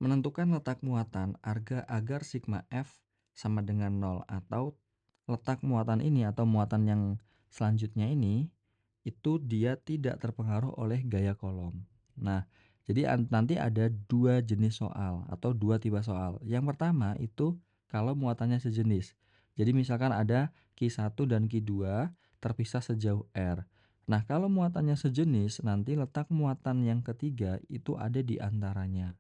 Menentukan letak muatan agar sigma F sama dengan 0 atau letak muatan ini atau muatan yang selanjutnya ini itu dia tidak terpengaruh oleh gaya kolom. Nah, jadi nanti ada dua jenis soal atau dua tipe soal. Yang pertama itu kalau muatannya sejenis. Jadi misalkan ada Q1 dan Q2 terpisah sejauh R. Nah, kalau muatannya sejenis, nanti letak muatan yang ketiga itu ada di antaranya.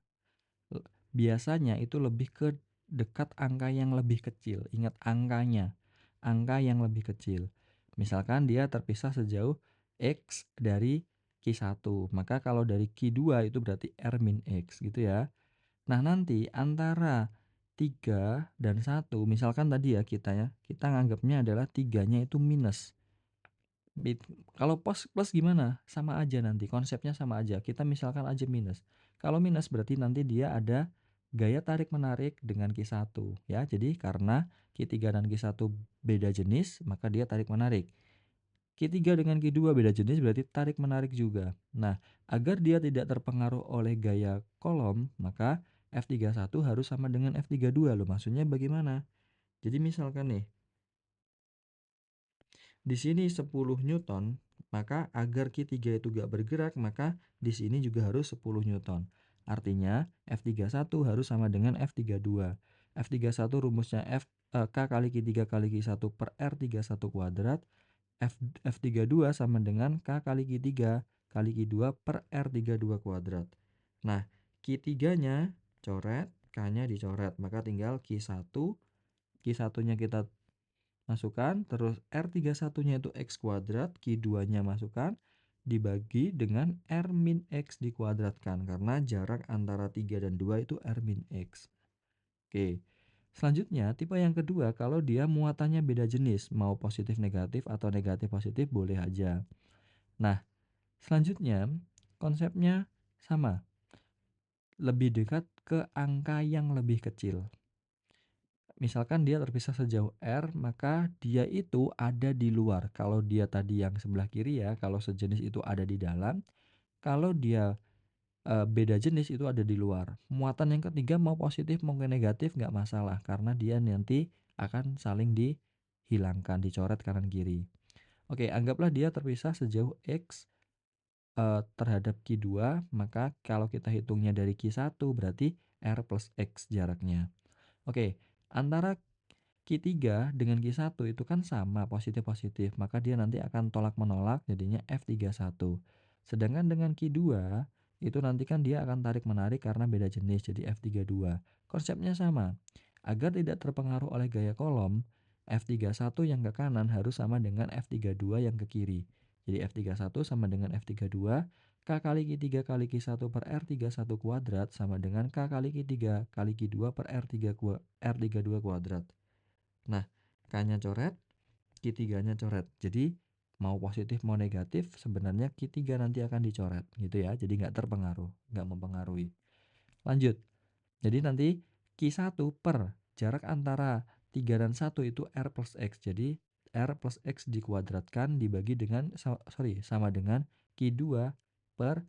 Biasanya itu lebih ke dekat angka yang lebih kecil. Ingat angkanya, angka yang lebih kecil. Misalkan dia terpisah sejauh X dari Q1, maka kalau dari Q2 itu berarti R min X gitu ya. Nah nanti antara 3 dan 1, misalkan tadi ya kita nganggapnya adalah 3-nya itu minus. Kalau plus gimana? Sama aja nanti, konsepnya sama aja. Kita misalkan aja minus. Kalau minus berarti nanti dia ada gaya tarik-menarik dengan Q1 ya. Jadi karena Q3 dan Q1 beda jenis, maka dia tarik-menarik. Q3 dengan Q2 beda jenis berarti tarik-menarik juga. Nah, agar dia tidak terpengaruh oleh gaya kolom, maka F31 harus sama dengan F32 loh. Maksudnya bagaimana? Jadi misalkan nih, di sini 10 Newton, maka agar Q3 itu gak bergerak, maka di sini juga harus 10 Newton. Artinya F31 harus sama dengan F32. F31 rumusnya K kali Q3 kali Q1 per R31 kuadrat. F32 sama dengan K kali Q3 kali Q2 per R32 kuadrat. Nah, Q3-nya coret, K-nya dicoret, maka tinggal Q1. Q1-nya kita masukkan, terus R31-nya itu X kuadrat, Q2-nya masukkan, dibagi dengan R min X dikuadratkan, karena jarak antara 3 dan 2 itu R min X. Oke, selanjutnya tipe yang kedua kalau dia muatannya beda jenis, mau positif negatif atau negatif positif boleh aja. Nah, selanjutnya konsepnya sama, lebih dekat ke angka yang lebih kecil. Misalkan dia terpisah sejauh R, maka dia itu ada di luar. Kalau dia tadi yang sebelah kiri ya, kalau sejenis itu ada di dalam. Kalau dia beda jenis itu ada di luar. Muatan yang ketiga mau positif mau negatif nggak masalah, karena dia nanti akan saling dihilangkan, dicoret kanan kiri. Oke, anggaplah dia terpisah sejauh X terhadap Q2, maka kalau kita hitungnya dari Q1 berarti R plus X jaraknya. Oke, antara Q3 dengan Q1 itu kan sama positif-positif, maka dia nanti akan tolak-menolak jadinya F31. Sedangkan dengan Q2 itu nanti kan dia akan tarik-menarik karena beda jenis jadi F32. Konsepnya sama. Agar tidak terpengaruh oleh gaya kolom, F31 yang ke kanan harus sama dengan F32 yang ke kiri. Jadi F31 sama dengan F32, K kali Q3 kali Q1 per R31 kuadrat sama dengan K kali Q3 kali Q2 per R32 kuadrat. Nah, K-nya coret, Q3-nya coret. Jadi mau positif mau negatif sebenarnya Q3 nanti akan dicoret gitu ya. Jadi nggak terpengaruh, nggak mempengaruhi. Lanjut. Jadi nanti Q1 per jarak antara 3 dan 1 itu R plus X. Jadi R plus X dikuadratkan dibagi dengan sama dengan Q2 per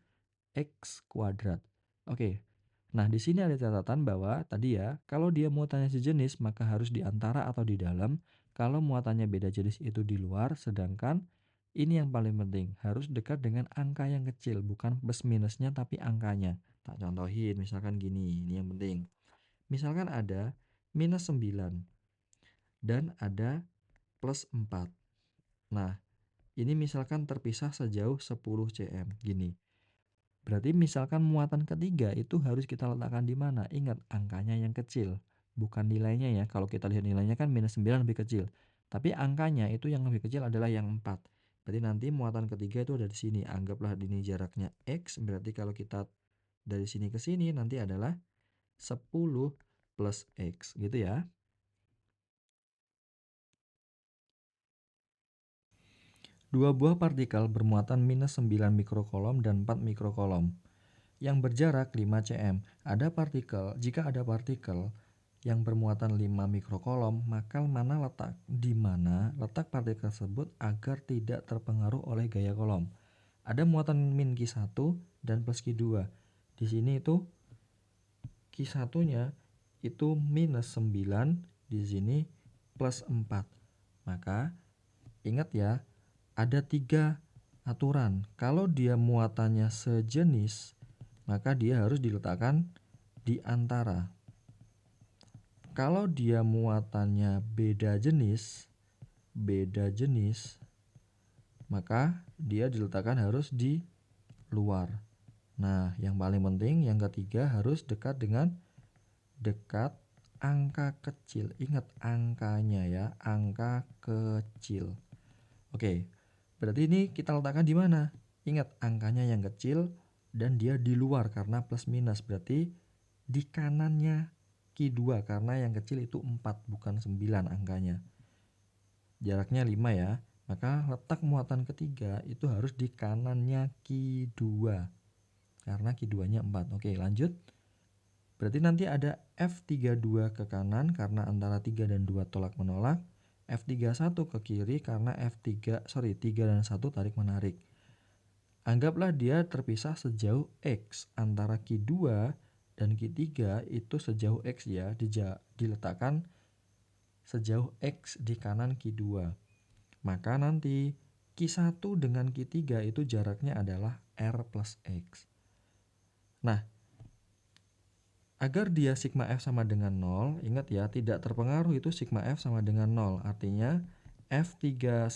X kuadrat. Oke. Nah, di sini ada catatan bahwa tadi ya, kalau dia muatannya sejenis maka harus di antara atau di dalam. Kalau muatannya beda jenis itu di luar, sedangkan ini yang paling penting, harus dekat dengan angka yang kecil, bukan plus minusnya tapi angkanya. Tak contohin, misalkan gini, ini yang penting. Misalkan ada minus 9 dan ada plus 4. Nah, ini misalkan terpisah sejauh 10 cm, gini. Berarti misalkan muatan ketiga itu harus kita letakkan di mana? Ingat angkanya yang kecil, bukan nilainya ya. Kalau kita lihat nilainya kan minus 9 lebih kecil. Tapi angkanya itu yang lebih kecil adalah yang 4. Berarti nanti muatan ketiga itu ada di sini. Anggaplah ini jaraknya X, berarti kalau kita dari sini ke sini nanti adalah 10 plus X gitu ya. Dua buah partikel bermuatan minus 9 mikrokolom dan 4 mikrokolom yang berjarak 5 cm. Jika ada partikel yang bermuatan 5 mikrokolom, maka di mana letak partikel tersebut agar tidak terpengaruh oleh gaya kolom. Ada muatan min Q1 dan plus Q2. Di sini itu Q1-nya itu minus 9, di sini plus 4. Maka ingat ya, ada 3 aturan. Kalau dia muatannya sejenis, maka dia harus diletakkan di antara. Kalau dia muatannya beda jenis, maka dia diletakkan harus di luar. Nah, yang paling penting yang ketiga harus dekat angka kecil. Ingat angkanya ya, angka kecil. Oke, berarti ini kita letakkan di mana? Ingat angkanya yang kecil dan dia di luar karena plus minus. Berarti di kanannya Q2 karena yang kecil itu 4 bukan 9 angkanya. Jaraknya 5 ya. Maka letak muatan ketiga itu harus di kanannya Q2 karena Q2-nya 4. Oke, lanjut. Berarti nanti ada F32 ke kanan karena antara 3 dan 2 tolak menolak. F31 ke kiri karena 3 dan 1 tarik menarik. Anggaplah dia terpisah sejauh X. Antara Q2 dan Q3 itu sejauh X ya, diletakkan sejauh X di kanan Q2. Maka nanti Q1 dengan Q3 itu jaraknya adalah R plus X. Nah, agar dia sigma F sama dengan 0, ingat ya, tidak terpengaruh itu sigma F sama dengan 0. Artinya F31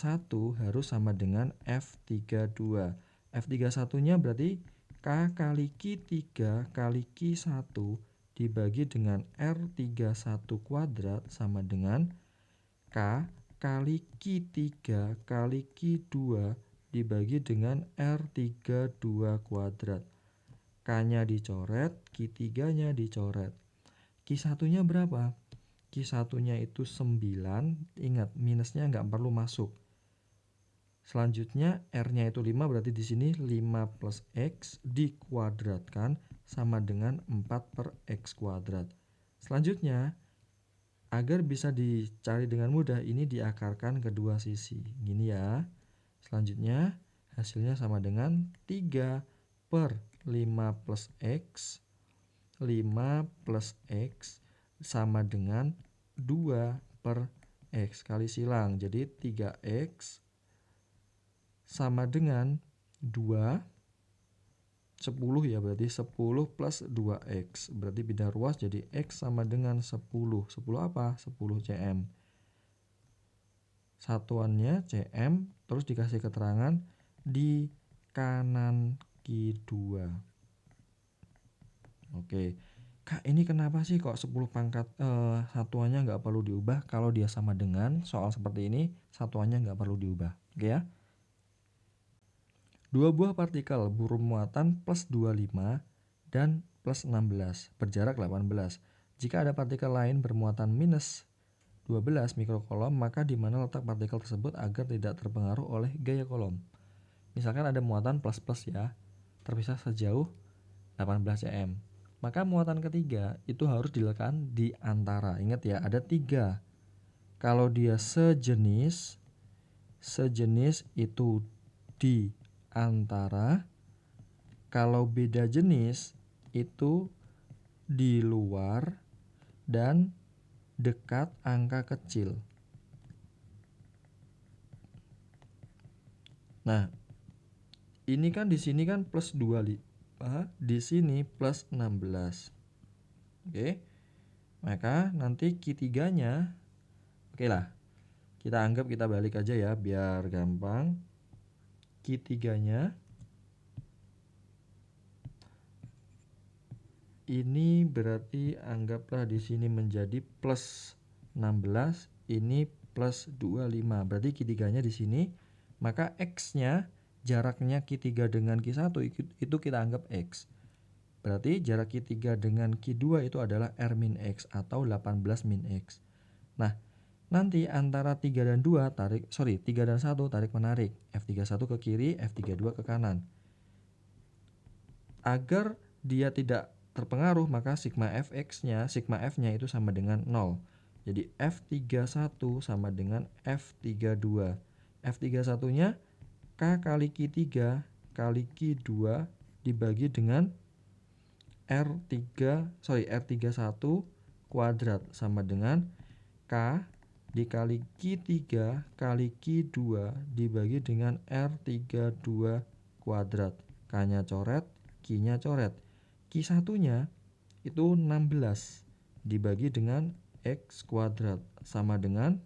harus sama dengan F32. F31-nya berarti K kali Q3 kali Q1 dibagi dengan R31 kuadrat sama dengan K kali Q3 kali Q2 dibagi dengan R32 kuadrat. K-nya dicoret, Q3-nya dicoret. Q1-nya berapa? Q1-nya itu 9. Ingat, minusnya nggak perlu masuk. Selanjutnya R-nya itu 5, berarti di sini 5 plus X dikuadratkan sama dengan 4 per X kuadrat. Selanjutnya, agar bisa dicari dengan mudah, ini diakarkan kedua sisi. Gini ya. Selanjutnya, hasilnya sama dengan 3 per 5 plus X. 5 plus X sama dengan 2 per X kali silang. Jadi 3X sama dengan 2, 10 ya, berarti 10 plus 2X. Berarti pindah ruas jadi X sama dengan 10. 10 apa? 10 cm. Satuannya cm, terus dikasih keterangan di kanan Q2. Oke. Kak, ini kenapa sih kok 10 pangkat satuannya nggak perlu diubah? Kalau dia sama dengan soal seperti ini, satuannya nggak perlu diubah. Oke ya. Dua buah partikel bermuatan plus 25 dan plus 16 berjarak 18. Jika ada partikel lain bermuatan minus 12 mikrokolom, maka di mana letak partikel tersebut agar tidak terpengaruh oleh gaya kolom. Misalkan ada muatan plus-plus ya, terpisah sejauh 18 cm. Maka muatan ketiga itu harus diletakkan di antara. Ingat ya, ada 3. Kalau dia sejenis itu di antara. Kalau beda jenis itu di luar dan dekat angka kecil. Nah, ini kan di sini kan plus 2, di sini plus 16. Oke. Maka nanti Q3-nya, oke lah. Kita anggap kita balik aja ya biar gampang. Q3-nya ini berarti anggaplah di sini menjadi plus 16, ini plus 25. Berarti Q3-nya di sini, maka X-nya jaraknya Q3 dengan Q1 itu kita anggap X. Berarti jarak Q3 dengan Q2 itu adalah R min X atau 18 min X. Nah, nanti antara 3 dan 2 3 dan 1 tarik menarik. F31 ke kiri, F32 ke kanan. Agar dia tidak terpengaruh, maka sigma Fx-nya, sigma F-nya itu sama dengan 0. Jadi F31 sama dengan F32. F31-nya K kali Q3 kali Q2 dibagi dengan R31 kuadrat sama dengan K dikali Q3 kali Q2 dibagi dengan R32 kuadrat. K-nya coret, Q-nya coret. Q1-nya itu 16 dibagi dengan X kuadrat sama dengan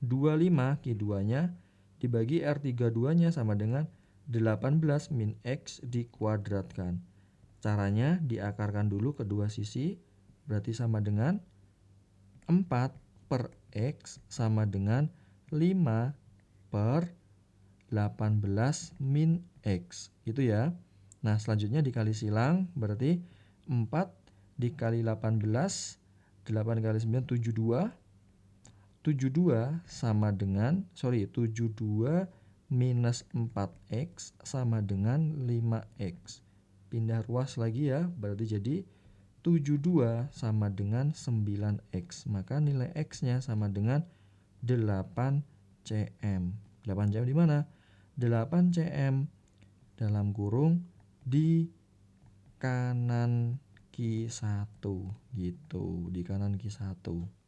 25. Q2-nya dibagi R32-nya sama dengan 18 min X dikuadratkan. Caranya diakarkan dulu kedua sisi, berarti sama dengan 4 per X sama dengan 5 per 18 min X. Itu ya. Nah, selanjutnya dikali silang, berarti 4 dikali 18, 8 kali 9, 72. 72 sama dengan, 72 minus 4X sama dengan 5X. Pindah ruas lagi ya, berarti jadi 72 sama dengan 9X. Maka nilai X-nya sama dengan 8 cm. 8 cm di mana? 8 cm dalam kurung di kanan Q1 gitu, di kanan Q1.